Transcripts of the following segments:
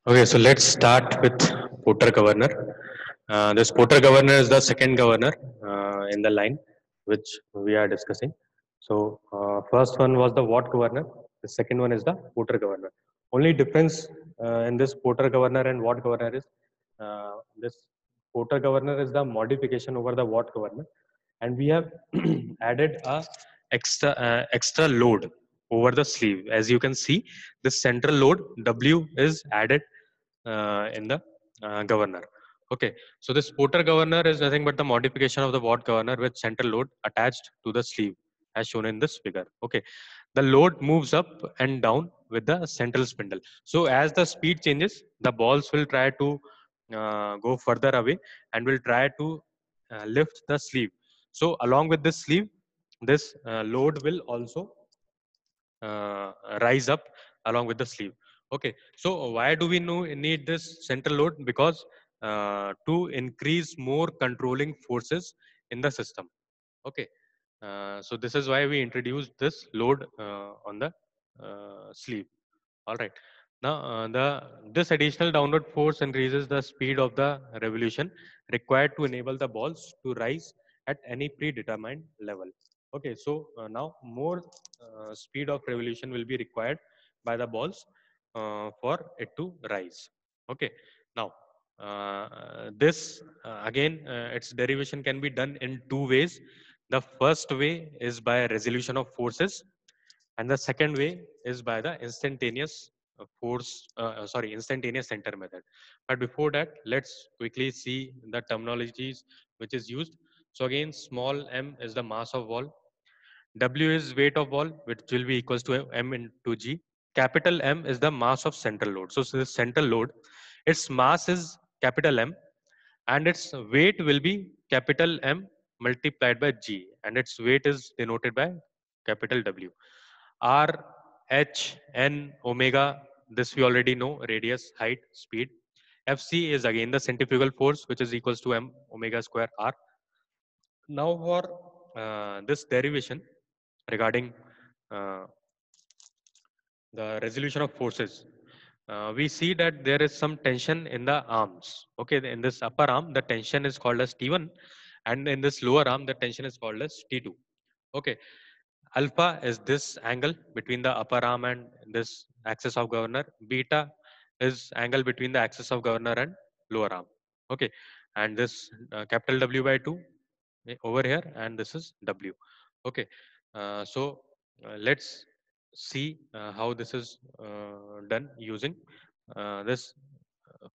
Okay, so let's start with Porter governor. This Porter governor is the second governor in the line which we are discussing. So first one was the Watt governor. The second one is the Porter governor. Only difference in this Porter governor and Watt governor is this Porter governor is the modification over the Watt governor, and we have added a extra load over the sleeve. As you can see, this central load W is added in the governor. Okay, so this Porter governor is nothing but the modification of the Watt governor with central load attached to the sleeve, as shown in this figure. Okay, the load moves up and down with the central spindle. So as the speed changes, the balls will try to go further away and will try to lift the sleeve. So along with this sleeve, this load will also rise up along with the sleeve. Okay, so why do we need this central load? Because to increase more controlling forces in the system. Okay, so this is why we introduced this load on the sleeve. All right, now the this additional downward force increases the speed of the revolution required to enable the balls to rise at any predetermined level. Okay, so now more speed of revolution will be required by the balls for it to rise. Okay, now this again its derivation can be done in two ways. The first way is by resolution of forces, and the second way is by the instantaneous instantaneous center method. But before that, let's quickly see the terminologies which is used. So again, small m is the mass of ball, W is weight of ball, which will be equals to m into g. Capital M is the mass of central load. So this central load, its mass is capital M, and its weight will be capital M multiplied by g, and its weight is denoted by capital W. R, H, N, omega, this we already know, radius, height, speed. Fc is again the centrifugal force, which is equals to m omega square r. Now for this derivation regarding uh, the resolution of forces, we see that there is some tension in the arms. Okay, in this upper arm, the tension is called as T1, and in this lower arm, the tension is called as T2. Okay, alpha is this angle between the upper arm and this axis of governor. Beta is angle between the axis of governor and lower arm. Okay, and this capital W by 2 over here, and this is W. Okay, so let's see how this is done using this uh,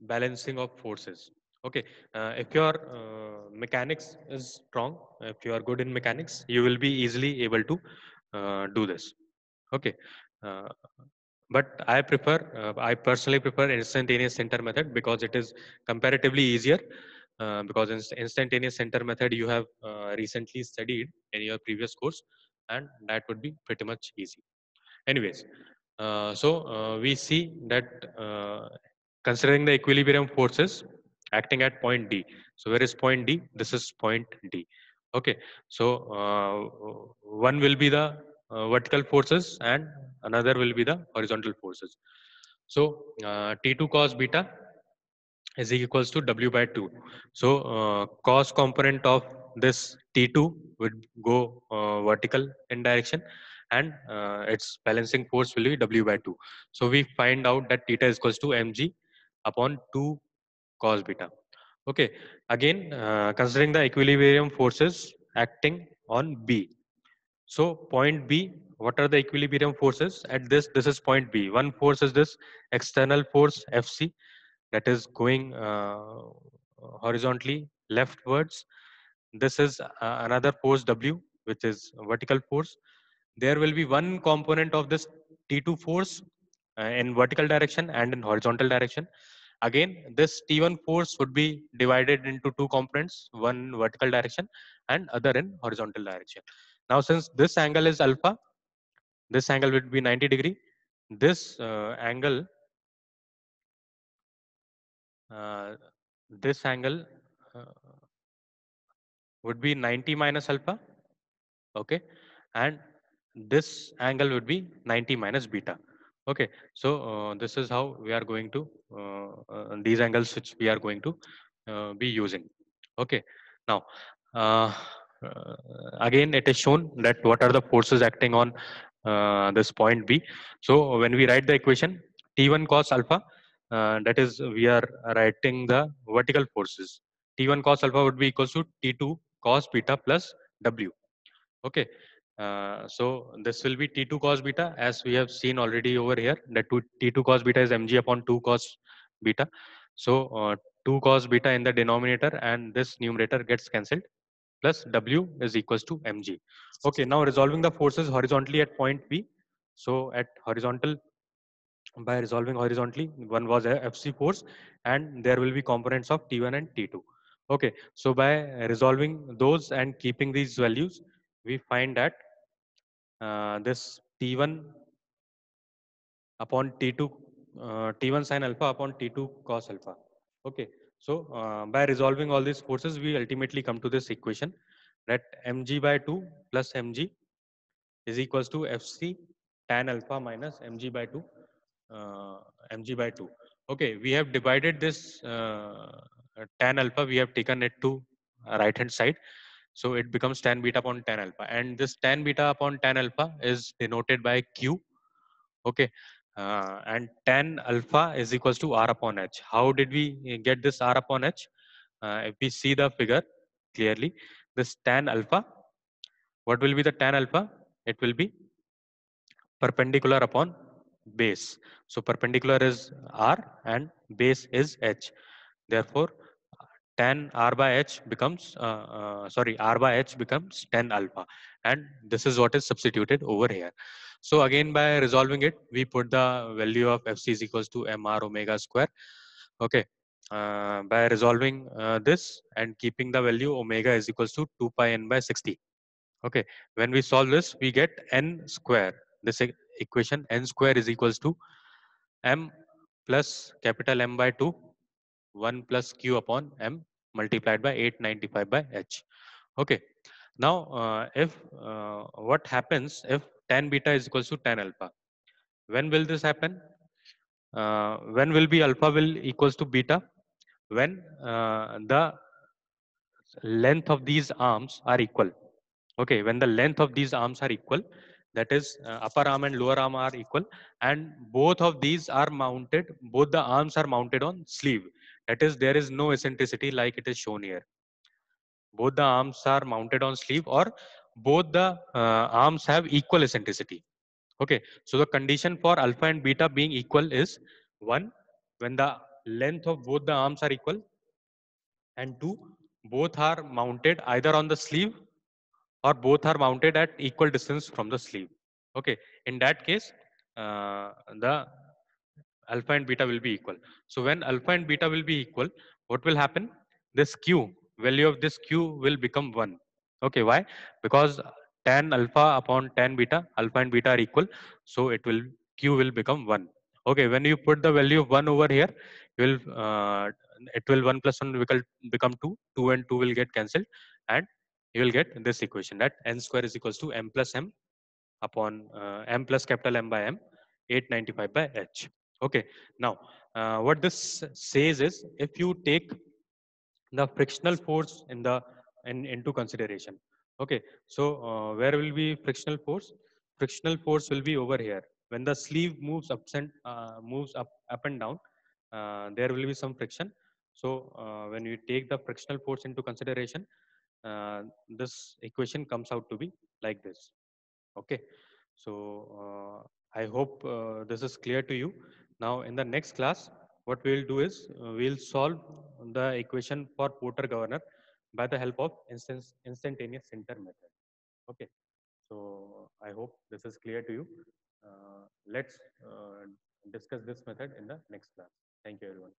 balancing of forces. Okay, if your mechanics is strong, if you are good in mechanics, you will be easily able to do this. Okay, uh, but I personally prefer instantaneous center method because it is comparatively easier. Because instantaneous center method you have recently studied in your previous course, and that would be pretty much easy. Anyways, we see that considering the equilibrium forces acting at point D. So where is point D? This is point D. Okay, so one will be the vertical forces and another will be the horizontal forces. So T2 cos beta is equals to W by 2. So cos component of this T2 would go vertical in direction, and its balancing force will be W by 2. So we find out that theta is equals to mg upon 2 cos beta. Okay, again considering the equilibrium forces acting on B. So point B, what are the equilibrium forces at this? This is point B. One force is this external force Fc, that is going horizontally leftwards. This is another force W, which is vertical force. There will be one component of this T2 force in vertical direction and in horizontal direction. Again, this T1 force would be divided into two components, one vertical direction and other in horizontal direction. Now, since this angle is alpha, this angle would be 90 degree. This angle, uh, this angle uh, would be 90 minus alpha. Okay, and this angle would be 90 minus beta. Okay, so this is how we are going to these angles which we are going to be using. Okay, now uh, uh, again it is shown that what are the forces acting on this point B. So when we write the equation T1 cos alpha, that is we are writing the vertical forces. T1 cos alpha would be equals to T2 cos beta plus W. Okay. So this will be T2 cos beta as we have seen already over here that T2 cos beta is mg upon 2 cos beta. So 2 cos beta in the denominator and this numerator gets cancelled plus W is equals to mg. Okay, now resolving the forces horizontally at point B. So at horizontal, by resolving horizontally, one was a FC force and there will be components of T1 and T2. Okay, so by resolving those and keeping these values, we find that this T1 upon T2, T1 sin alpha upon T2 cos alpha. Okay, so by resolving all these forces, we ultimately come to this equation that mg by 2 plus mg is equals to fc tan alpha minus mg by 2 uh, mg by 2. Okay, we have divided this tan alpha, we have taken it to right hand side. So it becomes tan beta upon tan alpha. And this tan beta upon tan alpha is denoted by Q. Okay. And tan alpha is equals to R upon H. How did we get this R upon H? If we see the figure clearly, this tan alpha, what will be the tan alpha? It will be perpendicular upon base. So perpendicular is R and base is H. Therefore, tan R by H becomes, sorry, R by H becomes tan alpha. And this is what is substituted over here. So again, by resolving it, we put the value of Fc is equals to mr omega square. Okay. By resolving this and keeping the value omega is equals to 2 pi n by 60. Okay. When we solve this, we get n square. This equation n square is equals to m plus capital M by 2 1 plus q upon m multiplied by 895 by h. Okay. Now, if what happens if tan beta is equals to tan alpha? When will this happen? When will be alpha will equals to beta? When the length of these arms are equal. Okay, when the length of these arms are equal, that is upper arm and lower arm are equal, and both of these are mounted, both the arms are mounted on sleeve. That is, there is no eccentricity like it is shown here. Both the arms are mounted on sleeve or both the arms have equal eccentricity. Okay, so the condition for alpha and beta being equal is one, when the length of both the arms are equal, and two, both are mounted either on the sleeve or both are mounted at equal distance from the sleeve. Okay, in that case, the alpha and beta will be equal. So when alpha and beta will be equal, what will happen? This q, value of this q will become 1. Okay, why? Because tan alpha upon tan beta, alpha and beta are equal. So q will become 1. Okay, when you put the value of 1 over here, you will it will 1 plus 1 will become 2. 2 and 2 will get cancelled, and you will get this equation that n square is equals to m plus m upon m plus capital M by m 895 by h. Okay, now what this says is if you take the frictional force into consideration. Okay, so where will be frictional force? Frictional force will be over here. When the sleeve moves moves up and down, there will be some friction. So when you take the frictional force into consideration, this equation comes out to be like this. Okay, so I hope this is clear to you. Now, in the next class, what we'll do is we'll solve the equation for Porter governor by the help of instantaneous center method. Okay, so I hope this is clear to you. Let's discuss this method in the next class. Thank you, everyone.